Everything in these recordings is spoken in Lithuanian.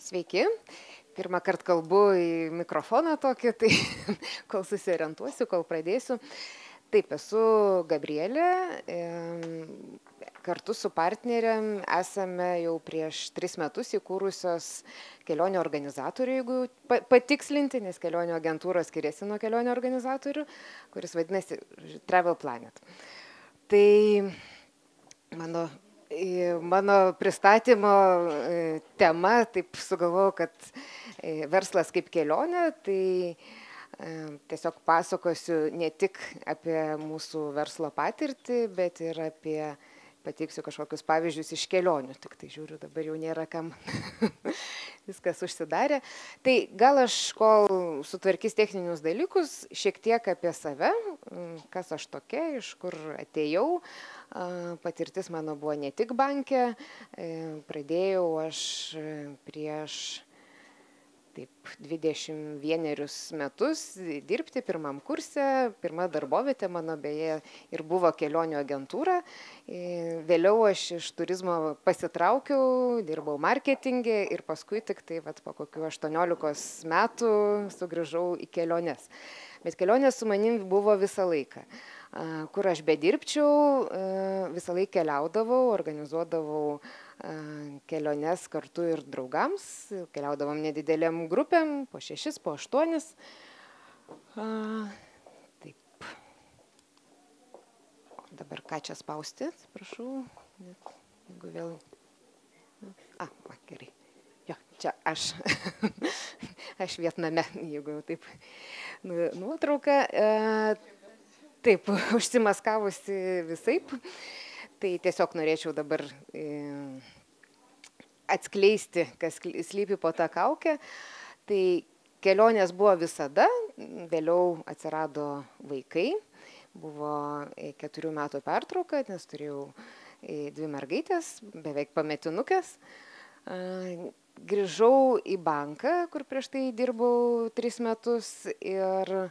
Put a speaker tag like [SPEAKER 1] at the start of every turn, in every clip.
[SPEAKER 1] Sveiki. Pirmą kartą kalbu į mikrofoną tokį, tai kol susiorientuosiu, kol pradėsiu. Taip, esu Gabrielė. Kartu su partneriam esame jau prieš 3 metus įkūrusios kelionių organizatorių, jeigu patikslinti, nes kelionių agentūros skiriasi nuo kelionių organizatorių, kuris vadinasi Travel Planet. Tai mano pristatymo tema, taip sugalvojau, kad verslas kaip kelionė, tai tiesiog pasakosiu ne tik apie mūsų verslo patirtį, bet ir pateiksiu kažkokius pavyzdžius iš kelionių. Tik tai žiūriu, dabar jau nėra kam viskas užsidarė. Tai gal aš, kol sutvarkys techninius dalykus, šiek tiek apie save, kas aš tokia, iš kur atėjau. Patirtis mano buvo ne tik banke, pradėjau aš prieš 21 metus dirbti pirmam kurse. Pirma darbovietė mano beje ir buvo kelionių agentūra. Vėliau aš iš turizmo pasitraukiau, dirbau marketinge ir paskui tik tai po kokių 18 metų sugrįžau į keliones. Bet kelionės su manim buvo visą laiką. Kur aš bedirbčiau, visą laiką keliaudavau, organizuodavau keliones kartu ir draugams. Keliaudavom nedidelėm grupėm, po 6, po 8. Taip. Dabar ką čia spausti, atsiprašau. Jeigu vėl... Gerai. Jo, čia aš. Aš Vietname, jeigu taip nuotrauka. Taip, užsimaskavusi visaip. Tai tiesiog norėčiau dabar atskleisti, kas slypi po tą kaukę. Tai kelionės buvo visada, vėliau atsirado vaikai. Buvo 4 metų pertrauka, nes turėjau 2 mergaitės, beveik pametinukės. Grįžau į banką, kur prieš tai dirbau 3 metus ir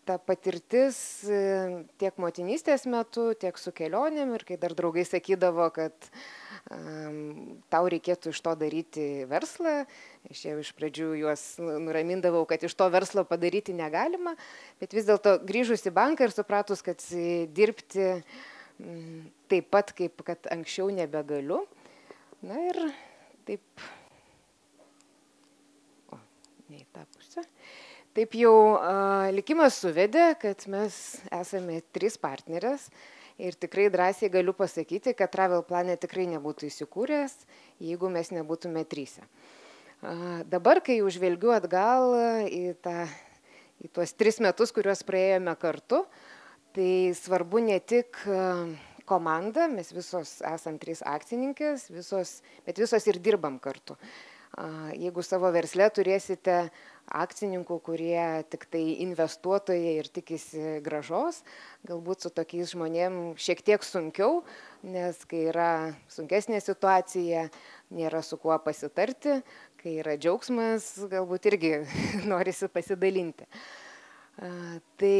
[SPEAKER 1] ta patirtis tiek motinystės metu, tiek su kelionėm ir kai dar draugai sakydavo, kad tau reikėtų iš to daryti verslą. Aš jau iš pradžių juos nuramindavau, kad iš to verslo padaryti negalima, bet vis dėlto grįžus į banką ir supratus, kad dirbti taip pat, kaip kad anksčiau nebegaliu. Na ir taip, ne į tą pusę. Taip jau likimas suvedė, kad mes esame 3 partnerės ir tikrai drąsiai galiu pasakyti, kad Travel Planet tikrai nebūtų įsikūręs, jeigu mes nebūtume 3. Dabar, kai užvelgiu atgal į tuos 3 metus, kuriuos praėjome kartu, tai svarbu ne tik komanda, mes visos esam 3 akcininkės, bet visos ir dirbam kartu. Jeigu savo versle turėsite akcininkų, kurie tik tai investuotojai ir tikisi gražos, galbūt su tokiais žmonėm šiek tiek sunkiau, nes kai yra sunkesnė situacija, nėra su kuo pasitarti, kai yra džiaugsmas, galbūt irgi norisi pasidalinti. Tai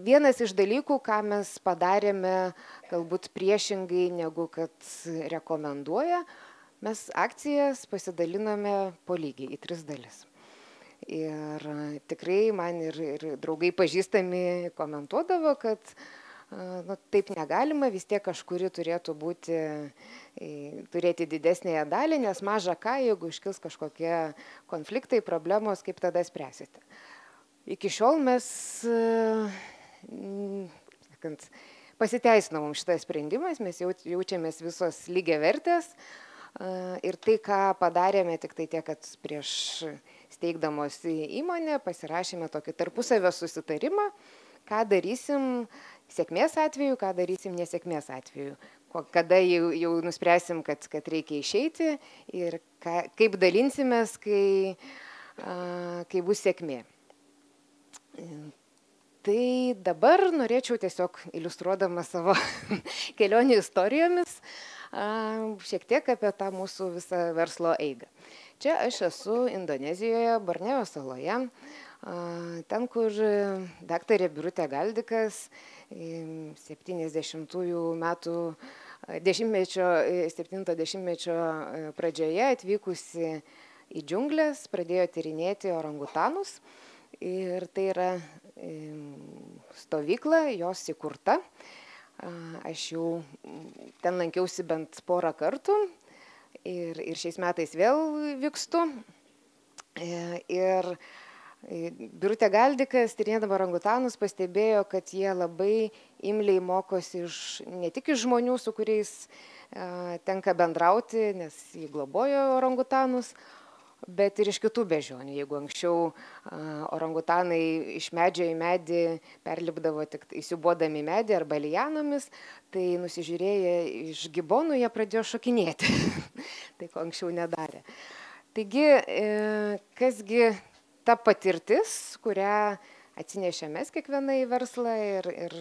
[SPEAKER 1] vienas iš dalykų, ką mes padarėme galbūt priešingai negu kad rekomenduoja, mes akcijas pasidalinome po lygiai į 3 dalis. Ir tikrai man ir draugai pažįstami komentuodavo, kad taip negalima, vis tiek kažkuri turėtų turėti didesnėje dalį, nes maža ką, jeigu iškils kažkokie konfliktai, problemos, kaip tada spręsite. Iki šiol mes pasiteisinom šitą sprendimas, mes jaučiamės visos lygiavertės. Ir tai, ką padarėme, tik tai tiek, kad prieš steigdamos įmonę pasirašėme tokį tarpusavio susitarimą, ką darysim sėkmės atveju, ką darysim nesėkmės atveju. Kada jau nuspręsim, kad reikia išeiti ir kaip dalinsimės, kai bus sėkmė. Tai dabar norėčiau tiesiog iliustruodama savo kelionių istorijomis šiek tiek apie tą mūsų visą verslo eigą. Čia aš esu Indonezijoje, Borneo saloje, ten, kur daktarė Birutė Galdikas 70-ųjų metų 7-mečio pradžioje atvykusi į džiunglės, pradėjo tyrinėti orangutanus. Ir tai yra stovykla, jos įkurta. Aš jau ten lankiausi bent porą kartų ir šiais metais vėl vykstu. Ir Birutė Galdikas, tyrinėdama orangutanus, pastebėjo, kad jie labai imliai mokosi ne tik iš žmonių, su kuriais tenka bendrauti, nes jie globojo orangutanus, bet ir iš kitų beždžionių. Jeigu anksčiau orangutanai iš medžio į medį perlipdavo tik įsiūbuodami medį arba lianomis, tai nusižiūrėję iš gibonų jie pradėjo šokinėti. Tai ko anksčiau nedarė. Taigi, kasgi ta patirtis, kurią atsinešė mes kiekviena į verslą ir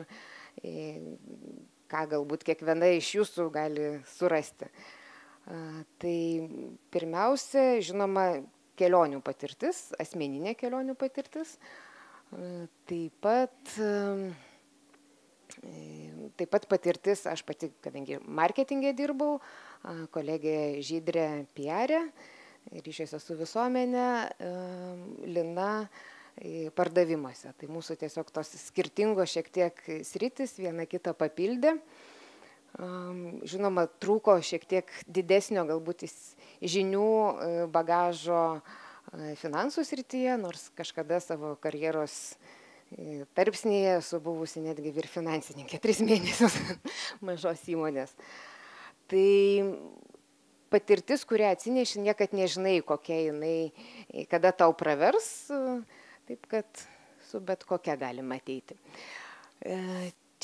[SPEAKER 1] ką galbūt kiekviena iš jūsų gali surasti. Tai pirmiausia, žinoma, kelionių patirtis, asmeninė kelionių patirtis. Taip pat patirtis, aš pati, kadangi marketingė dirbau, kolegė Žydrė PR, ryšiuose su visuomenė, Lina pardavimuose. Tai mūsų tiesiog tos skirtingos šiek tiek sritis viena kitą papildė. Žinoma, trūko šiek tiek didesnio galbūt žinių bagažo finansų srityje, nors kažkada savo karjeros tarpsnyje esu buvusi netgi vyr finansininkė 3 mėnesius mažos įmonės. Tai patirtis, kurią atsineši, niekad nežinai, kokia jinai, kada tau pravers, taip kad su bet kokia galima ateiti.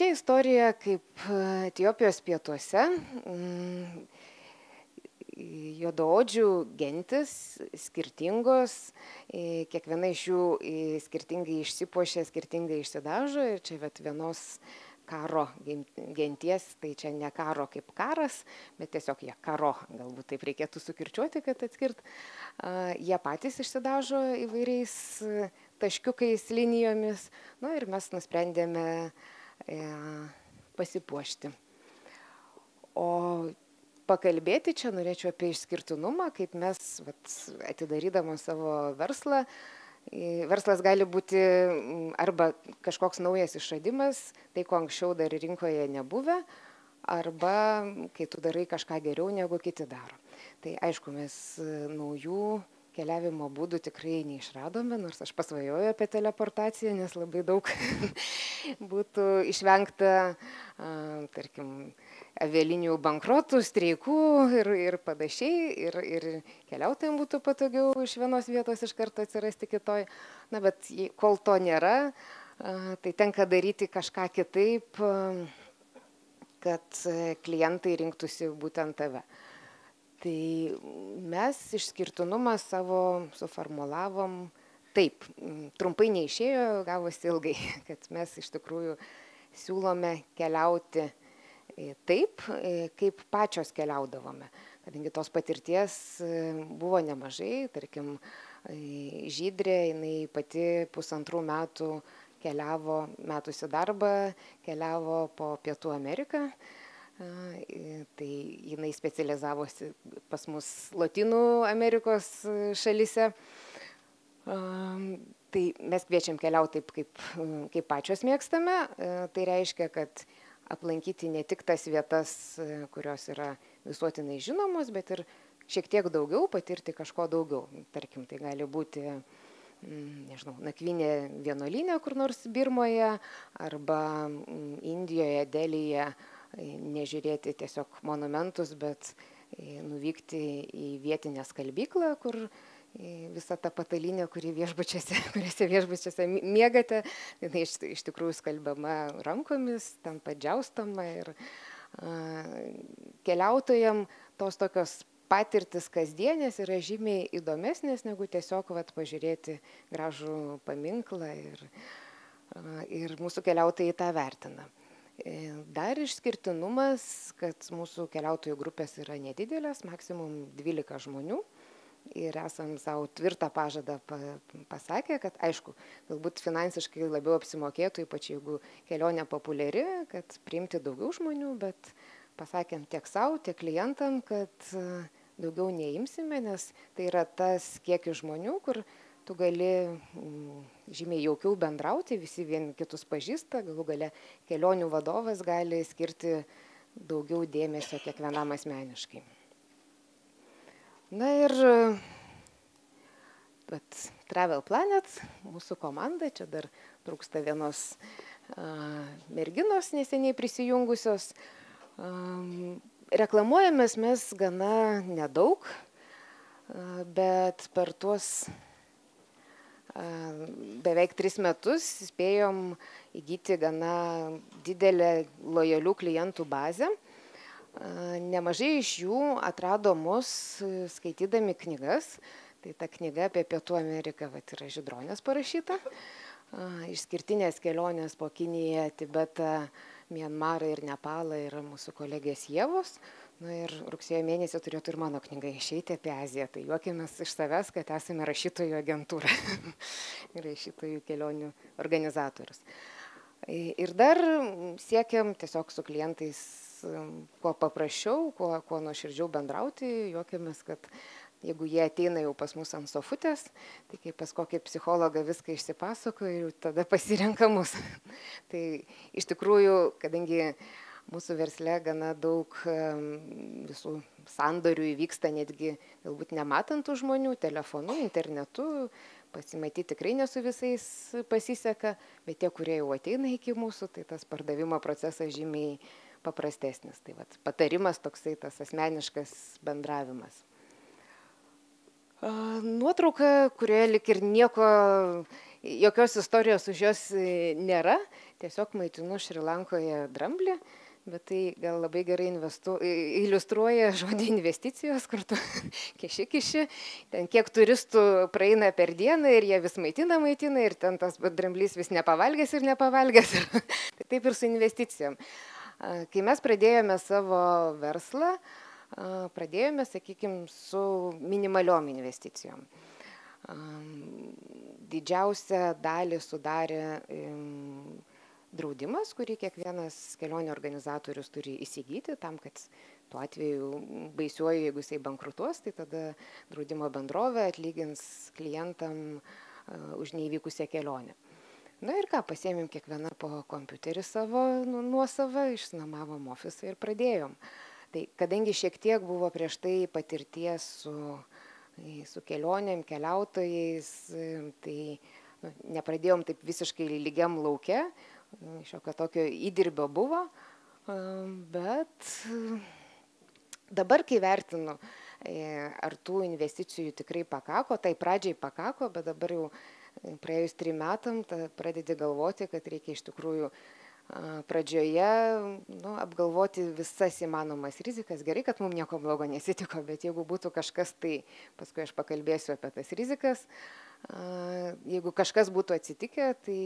[SPEAKER 1] Čia istorija, kaip Etiopijos pietuose juodaodžių gentis, skirtingos, kiekviena iš jų skirtingai išsipuošia, skirtingai išsidažo ir čia vienos karo genties, tai čia ne karo kaip karas, bet tiesiog jie karo, galbūt taip reikėtų sukirčiuoti, kad atskirt. Jie patys išsidažo įvairiais taškiukais, linijomis, nu ir mes nusprendėme pasipuošti. O pakalbėti čia norėčiau apie išskirtinumą, kaip mes atidarydamos savo verslą. Verslas gali būti arba kažkoks naujas išradimas, tai ko anksčiau dar rinkoje nebuvę, arba kai tu darai kažką geriau negu kiti daro. Tai aišku, mes naujų keliavimo būdų tikrai neišradome, nors aš pasvajoju apie teleportaciją, nes labai daug būtų išvengta, tarkim, avialinijų bankrotų, streikų ir panašiai, ir keliautojams būtų patogiau iš vienos vietos iš karto atsirasti kitoj. Na, bet kol to nėra, tai tenka daryti kažką kitaip, kad klientai rinktųsi būtent tave. Tai mes išskirtinumą savo suformulavom taip, trumpai neišėjo, gavosi ilgai, kad mes iš tikrųjų siūlome keliauti taip, kaip pačios keliaudavome. Kadangi tos patirties buvo nemažai, tarkim, Žydrė, jinai pati 1,5 metų keliavo, metusi darbą, keliavo po Pietų Ameriką. Tai jinai specializavosi pas mus Lotynų Amerikos šalyse. Tai mes kviečiam keliauti taip, kaip pačios mėgstame. Tai reiškia, kad aplankyti ne tik tas vietas, kurios yra visuotinai žinomos, bet ir šiek tiek daugiau, patirti kažko daugiau. Tarkim, tai gali būti, nežinau, nakvynė vienuolyne kur nors Birmoje arba Indijoje, Delyje, nežiūrėti tiesiog monumentus, bet nuvykti į vietinę skalbyklą, kur visa ta patalynė, kuriuose viešbučiuose miegate, jinai iš tikrųjų skalbiama rankomis, ten padžiaustama ir keliautojams tos tokios patirtis kasdienės yra žymiai įdomesnės negu tiesiog pažiūrėti gražų paminklą ir mūsų keliautojai tą vertina. Dar išskirtinumas, kad mūsų keliautojų grupės yra nedidelės, maksimum 12 žmonių. Ir esam savo tvirtą pažadą pasakę, kad aišku, galbūt finansiškai labiau apsimokėtų, ypač jeigu kelionė populiari, kad priimti daugiau žmonių, bet pasakėm tiek savo, tiek klientam, kad daugiau neimsime, nes tai yra tas kiekis žmonių, kur tu gali žymiai jaukiau bendrauti, visi vieni kitus pažįsta, galų gale kelionių vadovas gali skirti daugiau dėmesio kiekvienam asmeniškai. Na ir Travel Planet, mūsų komanda, čia dar trūksta vienos merginos neseniai prisijungusios. Reklamuojamės mes gana nedaug, bet per tuos beveik 3 metus spėjom įgyti gana didelę lojalių klientų bazę. Nemažai iš jų atrado mus skaitydami knygas. Tai ta knyga apie Pietų Ameriką yra Žydronės parašyta. Išskirtinės kelionės po Kiniją, Tibetą, Mianmarą ir Nepalą yra mūsų kolegės Ievos. Ir rugsėjo mėnesį turėtų ir mano knyga išeiti apie Aziją. Tai juokėmės iš savęs, kad esame rašytojų agentūra ir rašytojų kelionių organizatorius. Ir dar siekiam tiesiog su klientais kuo paprasčiau, kuo nuoširdžiau bendrauti. Juokėmės, kad jeigu jie ateina jau pas mus ant sofutės, tai kaip pas kokį psichologą viską išsipasakoja ir tada pasirenka mus. Tai iš tikrųjų, kadangi mūsų versle gana daug visų sandorių įvyksta netgi galbūt nematant tų žmonių, telefonu, internetu, pasimatyti tikrai ne su visais pasiseka, bet tie, kurie jau ateina iki mūsų, tai tas pardavimo procesas žymiai paprastesnis. Tai patarimas toksai tas asmeniškas bendravimas. Nuotrauka, kurioje lik ir nieko, jokios istorijos už jos nėra, tiesiog maitinu Šri Lankoje dramblį, bet tai gal labai gerai iliustruoja žodį investicijos, kur tu kiši, ten kiek turistų praeina per dieną ir jie vis maitina ir ten tas dramblys vis nepavalgęs. Tai taip ir su investicijom. Kai mes pradėjome savo verslą, pradėjome, sakykime, su minimaliom investicijom. Didžiausią dalį sudarė draudimas, kurį kiekvienas kelionių organizatorius turi įsigyti, tam, kad tuo atveju baisiuoju, jeigu jisai bankrutuos, tai tada draudimo bendrovė atlygins klientam už neįvykusią kelionę. Na ir ką, pasiėmėm kiekvieną po kompiuterį savo nuosavą, išsinuomavom ofisą ir pradėjom. Tai kadangi šiek tiek buvo prieš tai patirties su kelionėm, keliautojais, tai nepradėjom taip visiškai lygiam lauke, šiokio tokio įdirbio buvo, bet dabar, kai vertinu, ar tų investicijų tikrai pakako, tai pradžiai pakako, bet dabar jau praėjus 3 metam pradedi galvoti, kad reikia iš tikrųjų pradžioje apgalvoti visas įmanomas rizikas. Gerai, kad mums nieko blogo nesitiko, bet jeigu būtų kažkas, tai paskui aš pakalbėsiu apie tas rizikas. Jeigu kažkas būtų atsitikę, tai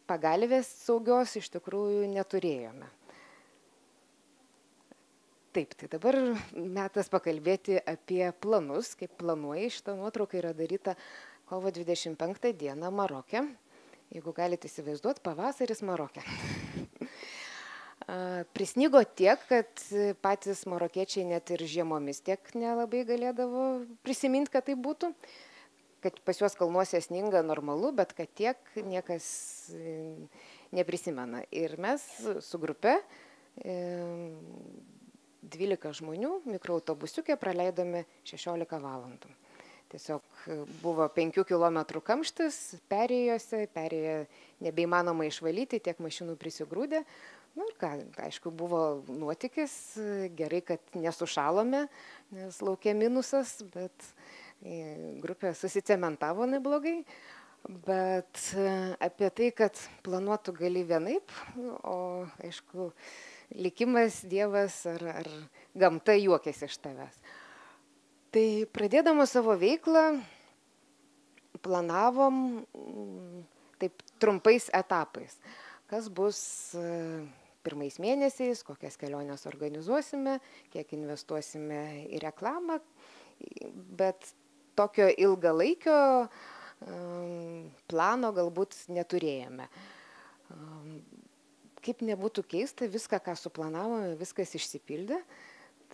[SPEAKER 1] pagalvės saugios iš tikrųjų neturėjome. Taip, tai dabar metas pakalbėti apie planus, kaip planuoja. Šitą nuotrauką yra daryta kovo 25 dieną Maroke. Jeigu galite įsivaizduoti, pavasaris Maroke. Prisnigo tiek, kad patys marokiečiai net ir žiemomis tiek nelabai galėdavo prisiminti, kad tai būtų. Kad pas juos kalnuose sninga normalu, bet kad tiek niekas neprisimena. Ir mes su grupe 12 žmonių mikroautobusiuke praleidome 16 valandų. Tiesiog buvo 5 km kamštis perėjose, perėję nebeįmanoma išvalyti, tiek mašinų prisigrūdė. Ir ką, aišku, buvo nuotykis, gerai, kad nesušalome, nes laukia minusas, bet grupė susicementavo neblogai. Bet apie tai, kad planuotų gali vienaip, o aišku, likimas, Dievas ar gamta juokiasi iš tavęs. Tai pradėdama savo veiklą planavom taip trumpais etapais, kas bus pirmais mėnesiais, kokias keliones organizuosime, kiek investuosime į reklamą, bet tokio ilgalaikio plano galbūt neturėjome. kaip nebūtų keista, viską, ką suplanavome, viskas išsipildė.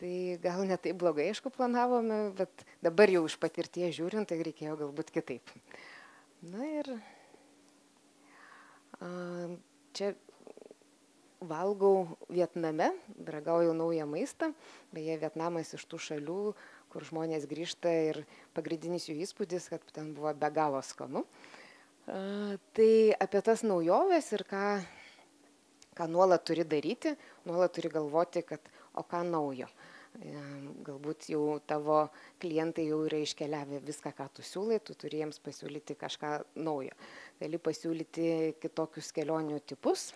[SPEAKER 1] Tai gal ne taip blogai, aišku, planavome, bet dabar jau iš patirties žiūrint, tai reikėjo galbūt kitaip. Na ir čia valgau Vietname, ragauju naują maistą. Beje, Vietnamas iš tų šalių, kur žmonės grįžta ir pagrindinis jų įspūdis, kad ten buvo be galo skanu. Tai apie tas naujoves ir ką nuolat turi daryti, nuolat turi galvoti, kad o ką naujo. Galbūt jau tavo klientai jau yra iškeliavę viską, ką tu siūlai, tu turi jiems pasiūlyti kažką naujo. Gali pasiūlyti kitokius kelionių tipus,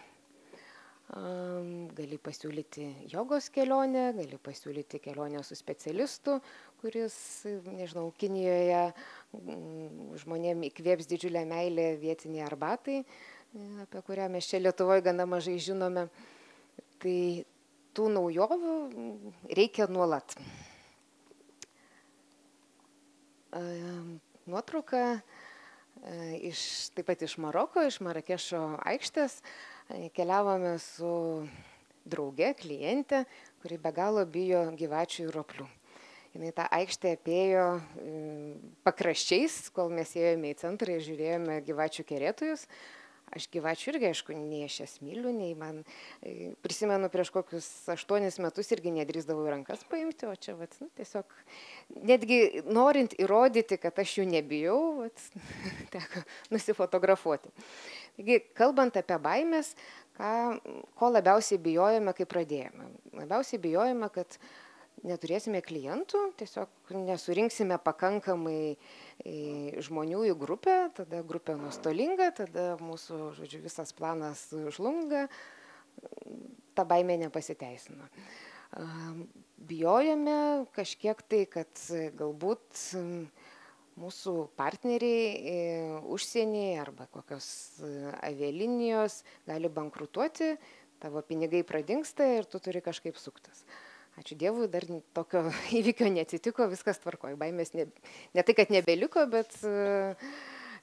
[SPEAKER 1] gali pasiūlyti jogos kelionę, gali pasiūlyti kelionę su specialistu, kuris, nežinau, Kinijoje žmonėm įkvėps didžiulę meilę vietiniai arbatai, apie kurią mes čia Lietuvoje gana mažai žinome. Tai tų naujovių reikia nuolat. Nuotrauka taip pat iš Maroko, iš Marakešo aikštės. Keliavome su drauge, kliente, kuri be galo bijo gyvačių ir roplių. Jinai tą aikštę apėjo pakraščiais, kol mes ėjome į centrą ir žiūrėjome gyvačių kerėtojus. Aš gyvačių irgi, aišku, nei aš jas myliu, nei man, prisimenu, prieš kokius 8 metus irgi nedrįsdavau rankas paimti, o čia, tiesiog, netgi norint įrodyti, kad aš jų nebijau, teko nusifotografuoti. Taigi, kalbant apie baimės, ko labiausiai bijojame, kai pradėjome. Labiausiai bijojame, kad neturėsime klientų, tiesiog nesurinksime pakankamai žmonių į grupę, tada grupė nuostolinga, tada mūsų, visas planas žlunga, ta baimė nepasiteisino. Bijojame kažkiek tai, kad galbūt mūsų partneriai užsienyje arba kokios avialinijos gali bankrutuoti, tavo pinigai pradingsta ir tu turi kažkaip suktis. Ačiū Dievui, dar tokio įvykio neatsitiko, viskas tvarkoja. Baimės ne tai, kad nebeliko, bet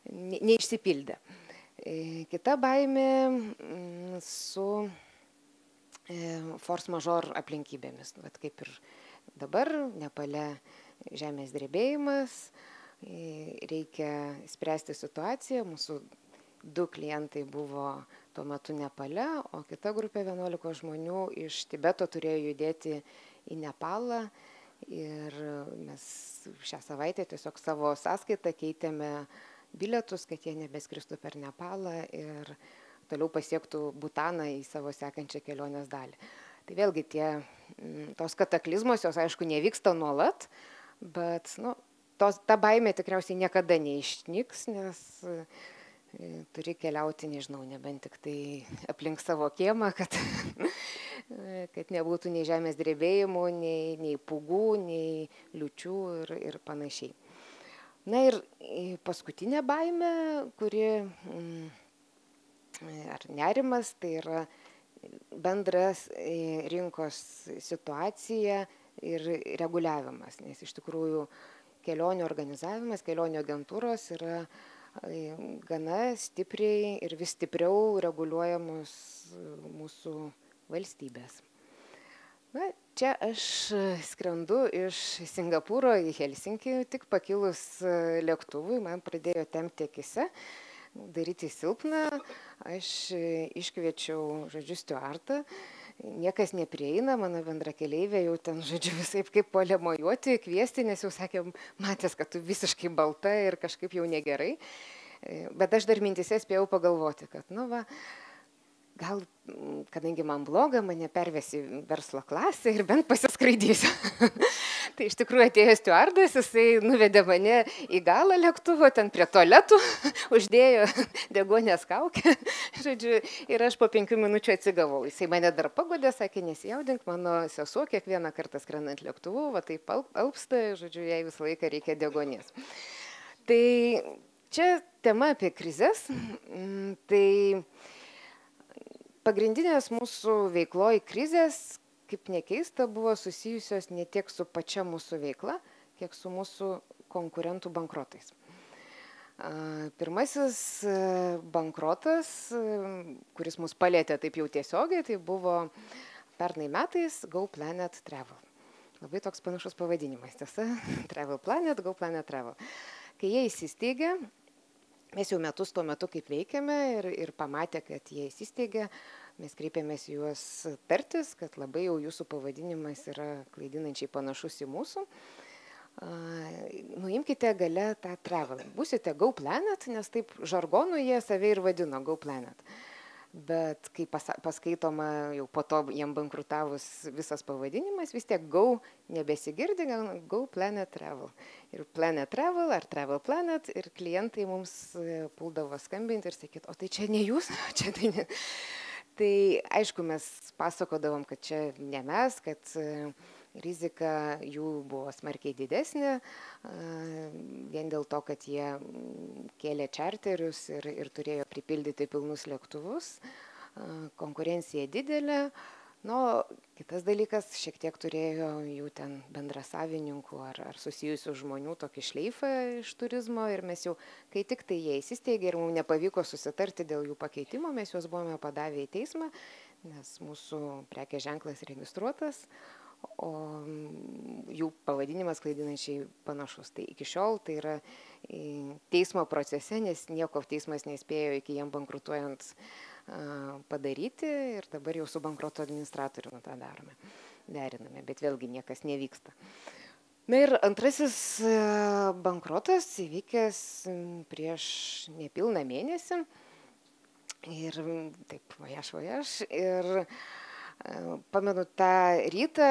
[SPEAKER 1] neišsipildė. Kita baimė su force majeure aplinkybėmis. Kaip ir dabar, Nepale žemės drebėjimas, reikia spręsti situaciją. Mūsų 2 klientai buvo tuo metu Nepale, o kita grupė 11 žmonių iš Tibeto turėjo judėti į Nepalą ir mes šią savaitę tiesiog savo sąskaitą keitėme bilietus, kad jie nebeskristų per Nepalą ir toliau pasiektų Butaną į savo sekančią kelionės dalį. Tai vėlgi tos kataklizmos, jos aišku nevyksta nuolat, bet ta baimė tikriausiai niekada neišnyks, nes turi keliauti, nežinau, nebent tik tai aplink savo kiemą, kad nebūtų nei žemės drebėjimų, nei pūgų, nei liūčių ir panašiai. Na ir paskutinė baimė, kuri, ar nerimas, tai yra bendras rinkos situacija ir reguliavimas, nes iš tikrųjų kelionių organizavimas, kelionių agentūros yra gana stipriai ir vis stipriau reguliuojamos mūsų valstybės. Čia aš skrendu iš Singapūro į Helsinkį, tik pakilus lėktuvui, man pradėjo tempti akise, daryti silpną, aš iškviečiau, stiuartą, niekas neprieina, mano bendrakeleivė jau ten, visaip kaip puolė mojuoti, kviesti, nes jau sakė, matęs, kad tu visiškai balta ir kažkaip jau negerai. Bet aš dar mintise spėjau pagalvoti, kad, gal, kadangi man bloga, mane pervesi verslo klasę ir bent pasiskraidysiu. Tai iš tikrųjų atėjo stiuardas, jisai nuvedė mane į galą lėktuvo, ten prie tualetų, uždėjo deguonies kaukę, ir aš po 5 minučių atsigavau. Jisai mane dar pagodė, sakė, nesijaudink, mano sesuo kiekvieną kartą skrendant lėktuvu, taip alpsta, jai visą laiką reikia deguonies. Tai čia tema apie krizes, tai pagrindinės mūsų veikloje krizės, kaip nekeista, buvo susijusios ne tiek su pačia mūsų veikla, kiek su mūsų konkurentų bankrotais. Pirmasis bankrotas, kuris mus palėtė taip jau tiesiogiai, tai buvo pernai metais Go Planet Travel. Labai toks panašus pavadinimas, tiesa, Travel Planet, Go Planet Travel. Kai jie įsisteigė, mes jau metus tuo metu kaip veikiame ir pamatė, kad jie įsisteigė, mes kreipėmės juos tartis, kad labai jau jūsų pavadinimas yra klaidinančiai panašus į mūsų. Nuimkite gale tą travel. Būsite Go Planet, nes taip žargonu jie save ir vadino Go Planet. Bet kai paskaitoma jau po to jiem bankrutavus visas pavadinimas, vis tiek Go nebesigirdi, Go Planet Travel. Ir Planet Travel ar Travel Planet ir klientai mums puldavo skambinti ir sakyti, o tai čia ne jūs, čia tai ne. Tai aišku, mes pasakodavom, kad čia ne mes, kad rizika jų buvo smarkiai didesnė, vien dėl to, kad jie kėlė čarterius ir turėjo pripildyti pilnus lėktuvus, konkurencija didelė. Nu, kitas dalykas, šiek tiek turėjo jų ten bendrasavininkų ar susijusių žmonių tokį šleifą iš turizmo ir mes jau, kai tik tai jie įsisteigė ir mums nepavyko susitarti dėl jų pakeitimo, mes juos buvome padavę į teismą, nes mūsų prekės ženklas registruotas, o jų pavadinimas klaidinančiai panašus. Tai iki šiol tai yra teismo procese, nes nieko teismas nespėjo iki jiem bankrutuojant padaryti ir dabar jau su bankroto administratoriumi tą deriname, bet vėlgi niekas nevyksta. Na ir antrasis bankrotas įvykęs prieš nepilną mėnesį ir taip vojaž ir pamenu tą rytą,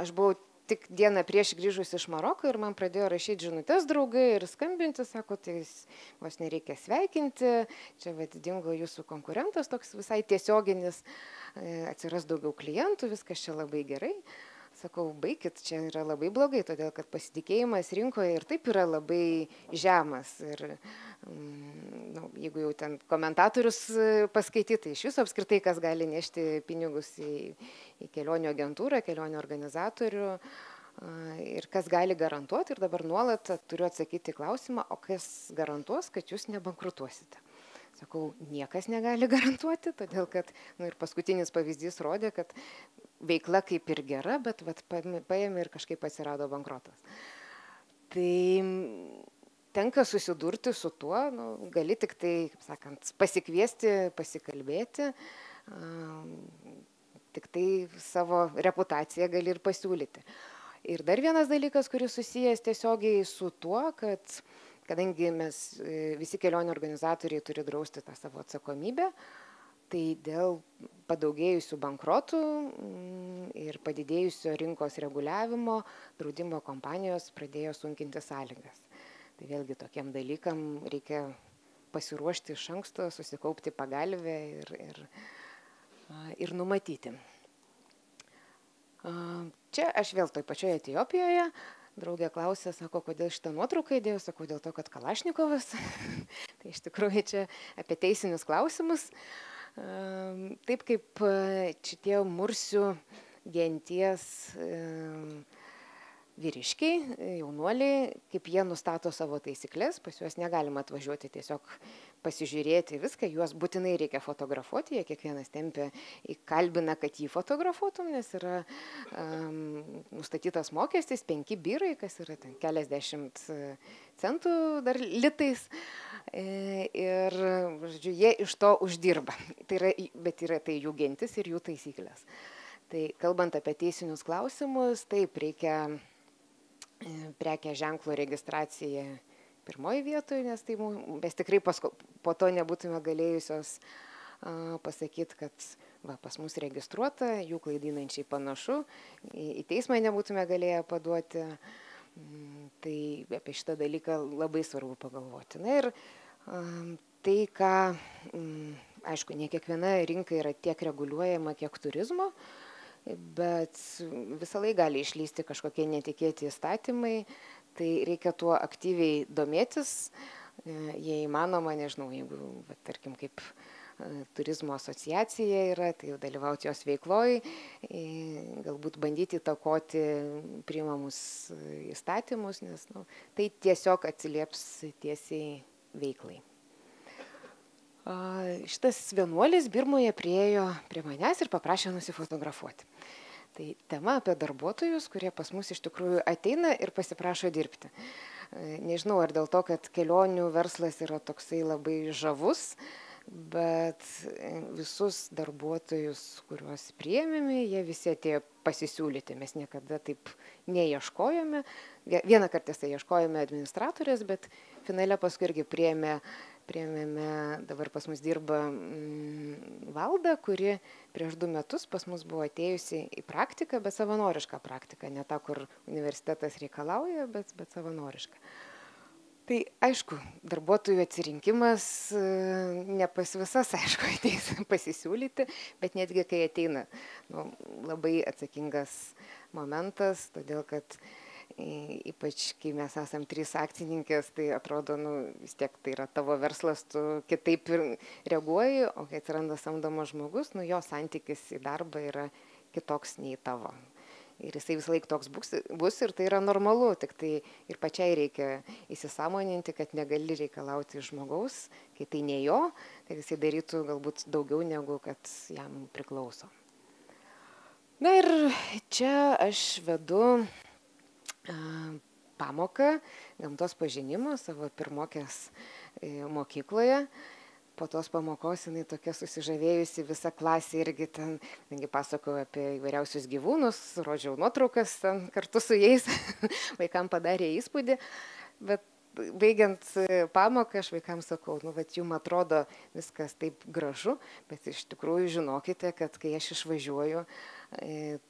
[SPEAKER 1] aš buvau tik dieną prieš grįžus iš Maroko ir man pradėjo rašyti žinutes draugai ir skambinti, sako, tai vos nereikia sveikinti, čia dingo jūsų konkurentas, toks visai tiesioginis, atsiras daugiau klientų, viskas čia labai gerai. Sakau, baikit, čia yra labai blogai, todėl kad pasitikėjimas rinkoje ir taip yra labai žemas. Ir jeigu jau ten komentatorius paskaityti, tai iš viso apskritai, kas gali nešti pinigus į kelionių agentūrą, kelionių organizatorių ir kas gali garantuoti. Ir dabar nuolat turiu atsakyti klausimą, o kas garantuos, kad jūs nebankrutuosite. Sakau, niekas negali garantuoti, todėl kad, ir paskutinis pavyzdys rodė, kad veikla kaip ir gera, bet paėmė ir kažkaip atsirado bankrotas. Tai tenka susidurti su tuo, gali tik tai, kaip sakant, pasikviesti, pasikalbėti, tik tai savo reputaciją gali ir pasiūlyti. Ir dar vienas dalykas, kuris susijęs tiesiogiai su tuo, kad kadangi mes visi kelionių organizatoriai turi drausti tą savo atsakomybę, tai dėl padaugėjusių bankrotų ir padidėjusio rinkos reguliavimo draudimo kompanijos pradėjo sunkinti sąlygas. Tai vėlgi tokiem dalykam reikia pasiruošti iš anksto, susikaupti pagalvę ir numatyti. Čia aš vėl toj pačioje Etiopijoje. Draugė klausė, sako, kodėl šitą nuotrauką įdėjau, sakau, dėl to, kad Kalašnikovas. Tai iš tikrųjų čia apie teisinius klausimus. Taip kaip šitie mursių genties vyriškiai, jaunuoliai, kaip jie nustato savo taisyklės, pas juos negalima atvažiuoti tiesiog pasižiūrėti viską, juos būtinai reikia fotografuoti, jie kiekvienas tempia įkalbina, kad jį fotografuotum, nes yra nustatytas mokestis, 5 birai, kas yra ten keliasdešimt centų dar litais ir, žodžiu, jie iš to uždirba, bet yra tai jų gentis ir jų taisyklės. Tai kalbant apie teisinius klausimus, taip reikia prekės ženklo registracija pirmoji vietoje, nes tai mes tikrai po to nebūtume galėjusios pasakyti, kad pas mus registruota, jų klaidinančiai panašu, į teismą nebūtume galėję paduoti, tai apie šitą dalyką labai svarbu pagalvoti. Na ir tai, ką, aišku, ne kiekviena rinka yra tiek reguliuojama, kiek turizmo, bet visą laiką gali išlysti kažkokie netikėti įstatymai, tai reikia tuo aktyviai domėtis, jei įmanoma, nežinau, jeigu, tarkim, kaip turizmo asociacija yra, tai dalyvauti jos veikloj, galbūt bandyti įtakoti priimamus įstatymus, nes tai tiesiog atsilieps tiesiai veiklai. Šitas vienuolis Birmoje priėjo prie manęs ir paprašė nusifotografuoti. Tai tema apie darbuotojus, kurie pas mus iš tikrųjų ateina ir pasiprašo dirbti. Nežinau, ar dėl to, kad kelionių verslas yra toksai labai žavus, bet visus darbuotojus, kuriuos priėmėme, jie visi atėjo pasisiūlyti. Mes niekada taip neieškojome. Vieną kartą tai ieškojome administratorės, bet finale paskui irgi priėmėme, dabar pas mus dirba Valda, kuri prieš 2 metus pas mus buvo atėjusi į praktiką, bet savanorišką praktiką, ne tą, kur universitetas reikalauja, bet savanorišką. Tai aišku, darbuotojų atsirinkimas ne pas visas, aišku, ateis pasisiūlyti, bet netgi kai ateina, labai atsakingas momentas, todėl kad ypač kai mes esam 3 akcininkės, tai atrodo, vis tiek tai yra tavo verslas, tu kitaip ir reaguoji, o kai atsiranda samdomas žmogus, jo santykis į darbą yra kitoks nei tavo. Ir jisai visą laiką toks bus ir tai yra normalu, tik tai ir pačiai reikia įsisąmoninti, kad negali reikalauti žmogaus, kai tai ne jo, tai jisai darytų galbūt daugiau negu kad jam priklauso. Na ir čia aš vedu pamoką gamtos pažinimo savo pirmokės mokykloje. Po tos pamokos jinai tokia susižavėjusi, visa klasė irgi ten, kadangi pasakoju apie įvairiausius gyvūnus, rodžiau nuotraukas ten kartu su jais, vaikam padarė įspūdį, bet baigiant pamoką aš vaikams sakau, vat jums atrodo viskas taip gražu, bet iš tikrųjų žinokite, kad kai aš išvažiuoju,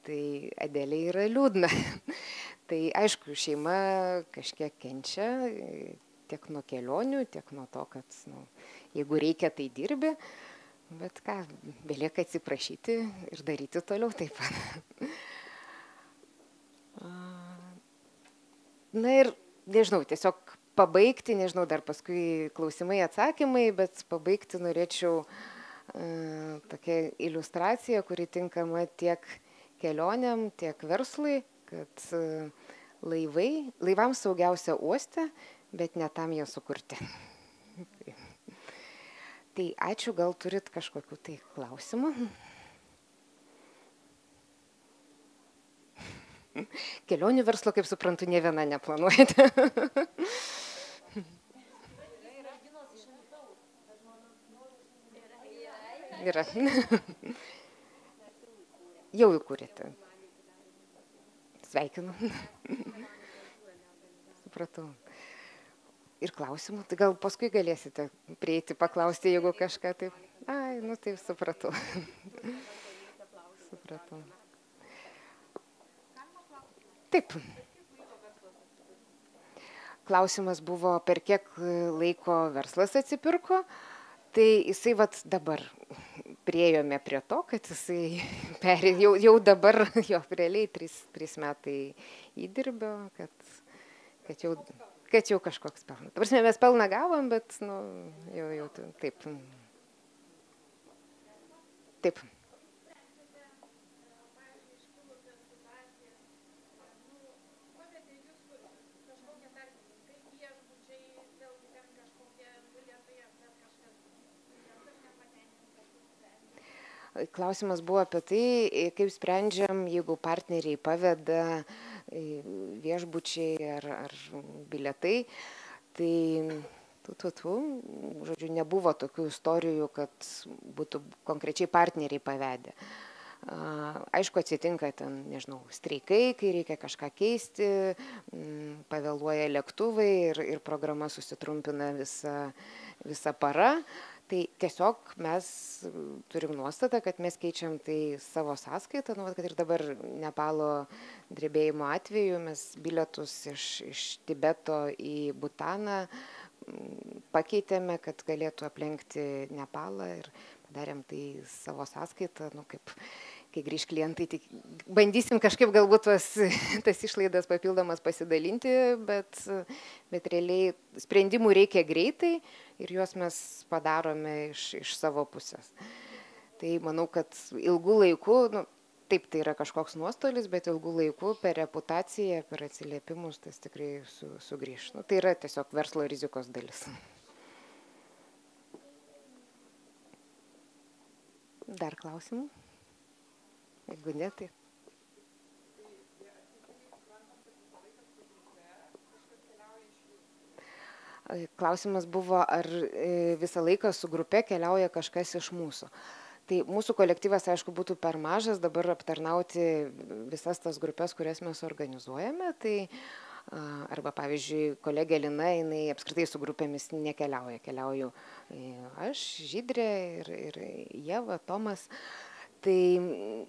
[SPEAKER 1] tai Adelė yra liūdna. Tai aišku, šeima kažkiek kenčia, tiek nuo kelionių, tiek nuo to, kad jeigu reikia, tai dirbi, bet ką, belieka atsiprašyti ir daryti toliau taip pat. Na ir, nežinau, tiesiog pabaigti, nežinau, dar paskui klausimai, atsakymai, bet pabaigti norėčiau tokia iliustracija, kuri tinkama tiek kelionėm, tiek verslui, kad laivams saugiausia uoste, bet ne tam jie sukurti. Tai ačiū, gal turit kažkokių tai klausimų? Kelionių verslo, kaip suprantu, ne viena neplanuojate. Yra. Jau įkūrėte. Sveikinu. Supratau. Ir klausimų, tai gal paskui galėsite prieiti, paklausti, jeigu kažką taip. Ai, taip supratau. Supratau. Taip. Klausimas buvo, per kiek laiko verslas atsipirko, tai jisai dabar priėjome prie to, kad jisai jau dabar, jo realiai 3 metai įdirbio, kad jau kažkoks pelnas. Ta prasme, mes pelną gavom, bet jau taip. Taip. Klausimas buvo apie tai, kaip sprendžiam, jeigu partneriai paveda viešbučiai ar bilietai. Tai žodžiu, nebuvo tokių istorijų, kad būtų konkrečiai partneriai pavedę. Aišku, atsitinka ten, nežinau, streikai, kai reikia kažką keisti, pavėluoja lėktuvai ir programa susitrumpina visa para. Tai tiesiog mes turim nuostatą, kad mes keičiam tai savo sąskaitą, kad ir dabar Nepalo drebėjimo atveju mes bilietus iš Tibeto į Butaną pakeitėme, kad galėtų aplenkti Nepalą ir padarėm tai savo sąskaitą, kaip kai grįž klientai, tai bandysim kažkaip galbūt tas išlaidas papildomas pasidalinti, bet realiai sprendimų reikia greitai ir juos mes padarome iš savo pusės. Tai manau, kad ilgų laikų, taip tai yra kažkoks nuostolis, bet ilgų laikų per reputaciją, per atsiliepimus tas tikrai sugrįž. Tai yra tiesiog verslo rizikos dalis. Dar klausimų? Jeigu ne, tai. Klausimas buvo, ar visą laiką su grupe keliauja kažkas iš mūsų. Tai mūsų kolektyvas, aišku, būtų per mažas dabar aptarnauti visas tas grupės, kurias mes organizuojame. Tai arba, pavyzdžiui, kolegė Lina, jinai apskritai su grupėmis nekeliauja. Keliauju aš, Žydrė ir Ieva, Tomas. Tai,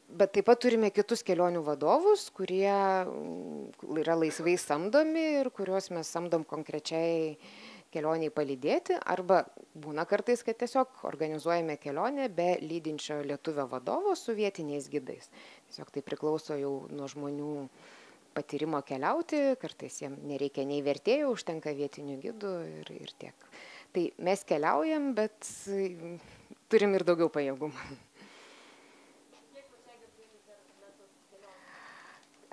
[SPEAKER 1] bet taip pat turime kitus kelionių vadovus, kurie yra laisvai samdomi ir kuriuos mes samdom konkrečiai kelioniai palydėti, arba būna kartais, kad tiesiog organizuojame kelionę be lydinčio lietuvio vadovo su vietiniais gidais. Tiesiog tai priklauso jau nuo žmonių patyrimo keliauti, kartais jiems nereikia nei vertėjų, užtenka vietinių gidų ir tiek. Tai mes keliaujam, bet turim ir daugiau pajėgumų.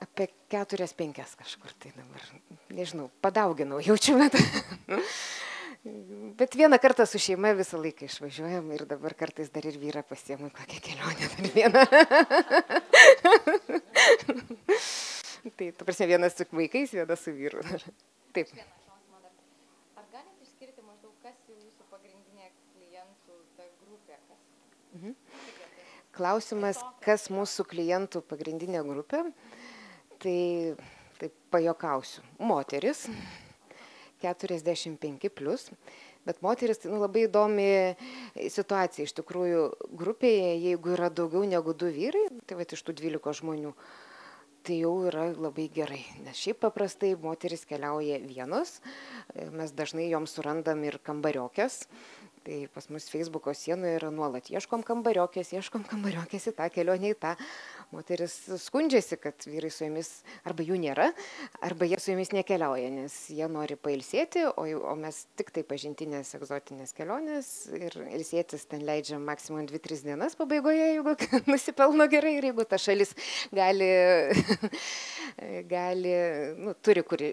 [SPEAKER 1] Apie 4-5 kažkur tai dabar, nežinau, padauginau, jaučiu metą. Bet vieną kartą su šeima visą laiką išvažiuojam ir dabar kartais dar ir vyrą pasiemu kokią kelionę dar vieną. Tai, ta prasme, vienas su vaikais, vienas su vyru. Taip.
[SPEAKER 2] Ar galite išskirti maždaug, kas jūsų pagrindinė klientų ta grupė?
[SPEAKER 1] Klausimas, kas mūsų klientų pagrindinė grupė? Tai taip pajokausiu. Moteris, 45+, bet moteris tai labai įdomi situacija. Iš tikrųjų, grupėje, jeigu yra daugiau negu 2 vyrai, tai iš tų 12 žmonių, tai jau yra labai gerai. Nes šiaip paprastai moteris keliauja vienos, mes dažnai joms surandam ir kambariokės. Tai pas mus Facebooko sienoje yra nuolat ieškom kambariokės į tą kelionę į tą. Moteris skundžiasi, kad vyrai su jomis arba jų nėra, arba jie su jomis nekeliauja, nes jie nori pailsėti, o mes tik tai pažintinės egzotinės kelionės ir ilsėtis ten leidžiam maksimum 2-3 dienas pabaigoje, jeigu nusipelno gerai ir jeigu ta šalis turi kur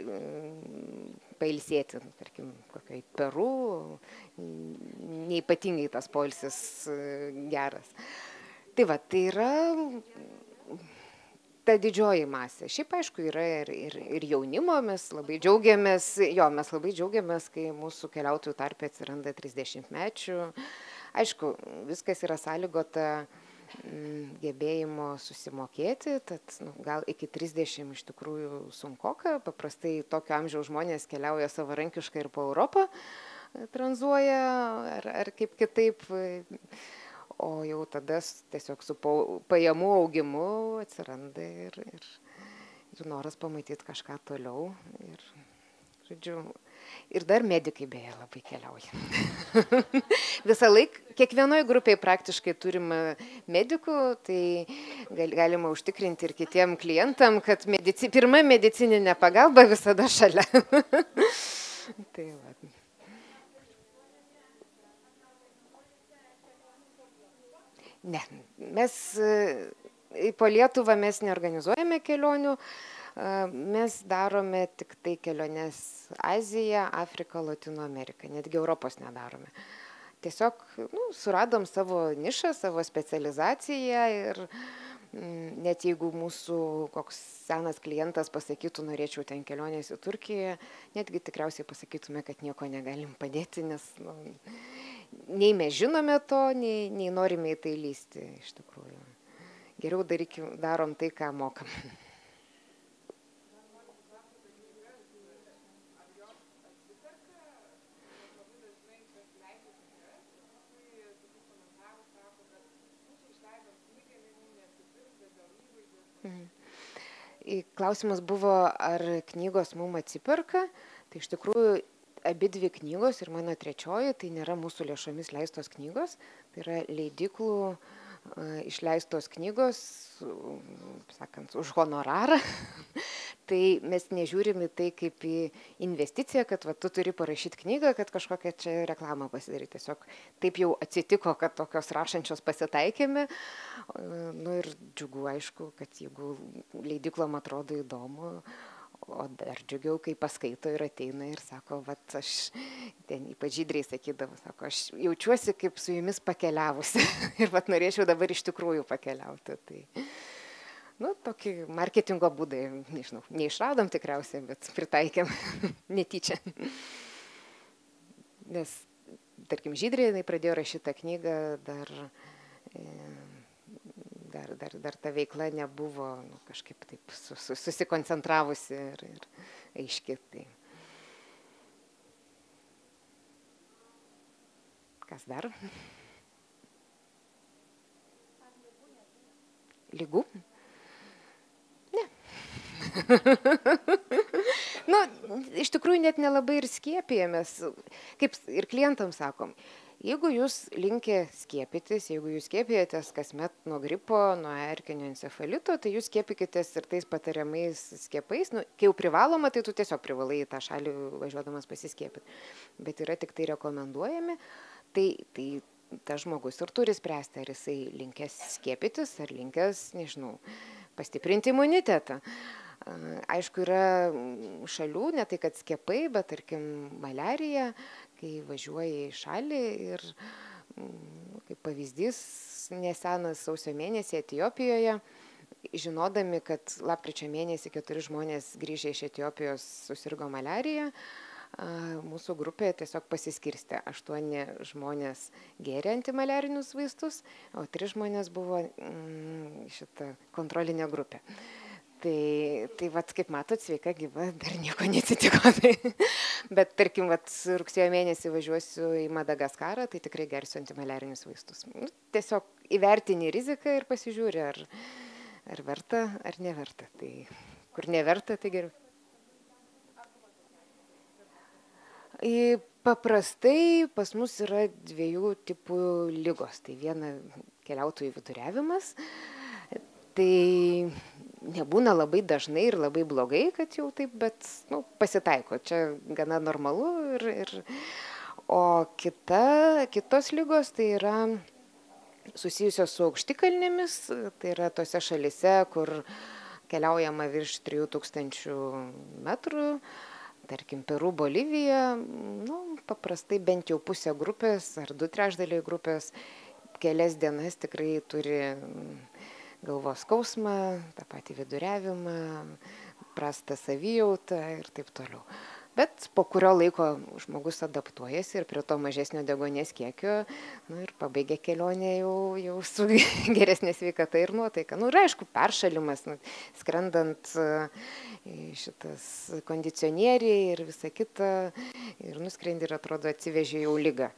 [SPEAKER 1] pailsėti, tarkim, kokiai Peru, neypatingai tas poilsis geras. Tai va, tai yra ta didžioji masė. Šiaip, aišku, yra ir jaunimo, mes labai džiaugiamės, kai mūsų keliautojų tarpe atsiranda 30-mečių. Aišku, viskas yra sąlygota gebėjimo susimokėti, tad gal iki 30 iš tikrųjų sunkoka. Paprastai tokio amžiaus žmonės keliauja savarankiškai ir po Europą, tranzuoja ar kaip kitaip. O jau tada tiesiog su pajamų augimu atsiranda ir noras pamatyti kažką toliau. Ir dar medikai beje labai keliauja. Visą laiką, kiekvienoje grupėje praktiškai turim medikų, tai galima užtikrinti ir kitiem klientam, kad pirma medicininė pagalba visada šalia. Tai va. Ne, mes po Lietuvą mes neorganizuojame kelionių, mes darome tik tai keliones Aziją, Afriką, Latino Ameriką, netgi Europos nedarome. Tiesiog suradom savo nišą, savo specializaciją ir net jeigu mūsų koks senas klientas pasakytų, norėčiau ten kelionės į Turkiją, netgi tikriausiai pasakytume, kad nieko negalim padėti, nes nei mes žinome to, nei norime į tai lysti iš tikrųjų. Geriau darom tai, ką mokam. Klausimas buvo, ar knygos mums atsiperka. Tai iš tikrųjų abi 2 knygos ir mano 3, tai nėra mūsų lėšomis leistos knygos, tai yra leidyklų išleistos knygos, sakant, už honorarą. Tai mes nežiūrim į tai kaip į investiciją, kad tu turi parašyti knygą, kad kažkokią čia reklamą pasidaryti. Tiesiog taip jau atsitiko, kad tokios rašančios pasitaikėme. Ir džiugu, aišku, kad jeigu leidyklom atrodo įdomu, O dar džiugiau, kai paskaito ir ateina ir sako, vat aš, ten ypač Žydrei sakydavo, sako, aš jaučiuosi kaip su jumis pakeliavusi ir vat norėčiau dabar iš tikrųjų pakeliauti. Tai, nu, tokį marketingo būdą, nežinau, neišradom tikriausiai, bet pritaikėm netyčia. Nes, tarkim, Žydrė, jinai pradėjo rašyti tą knygą, dar ta veikla nebuvo kažkaip taip susikoncentravusi ir aiški. Tai. Kas dar? Lygų? Ne. Nu, iš tikrųjų net nelabai ir skiepijamės, kaip ir klientams sakom. Jeigu jūs linkę skiepytis, jeigu jūs skiepijatės kasmet nuo gripo, nuo erkinio encefalito, tai jūs skiepykitės ir tais patariamais skiepais. Nu, kai jau privaloma, tai tu tiesiog privalai į tą šalį važiuodamas pasiskiepyti. Bet yra tik tai rekomenduojami. Tai tas žmogus ir turi spręsti, ar jisai linkęs skiepytis, ar linkęs, nežinau, pastiprinti imunitetą. Aišku, yra šalių, ne tai kad skiepai, bet tarkim maliarija, kai važiuoja į šalį ir, kaip pavyzdys, nesenas sausio mėnesį Etiopijoje, žinodami, kad lapkričio mėnesį 4 žmonės grįžę iš Etiopijos susirgo maliarija, mūsų grupė tiesiog pasiskirstė. 8 žmonės gėrė antimaliarinius vaistus, o 3 žmonės buvo šita kontrolinė grupė. Tai vat, kaip matot, sveika gyva, dar nieko neatsitiko. Bet tarkim, vat, rugsėjo mėnesį važiuosiu į Madagaskarą, tai tikrai gersiu antimaliarinius vaistus. Tiesiog įvertini riziką ir pasižiūri, ar verta, ar neverta. Tai kur neverta, tai geriau. Paprastai pas mus yra 2 tipų ligos. Tai viena keliautojų viduriavimas. Tai nebūna labai dažnai ir labai blogai, kad jau taip, bet pasitaiko. Čia gana normalu. O kitos ligos tai yra susijusios su aukštikalnėmis. Tai yra tose šalise, kur keliaujama virš 3000 metrų. Tarkim, Peru, Bolivija, paprastai bent jau pusė grupės ar 2/3 grupės kelias dienas tikrai turi galvos skausmą, tą patį viduriavimą, prastą savijautą ir taip toliau. Bet po kurio laiko žmogus adaptuojasi ir prie to mažesnio deguonies kiekio ir pabaigia kelionę jau su geresnė sveikata ir nuotaika. Ir aišku, peršalimas, skrendant šitas kondicionieriai ir visa kita, ir nuskrendi ir atrodo atsivežė jau ligą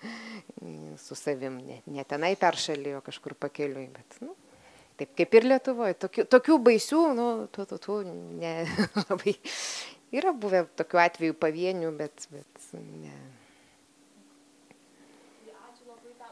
[SPEAKER 1] su savim. Ne tenai peršalį, o kažkur pakeliui, bet taip kaip ir Lietuvoje. Tokių baisių, nelabai. Yra buvę tokių atvejų pavienių, bet ne.
[SPEAKER 2] Ačiū labai, tą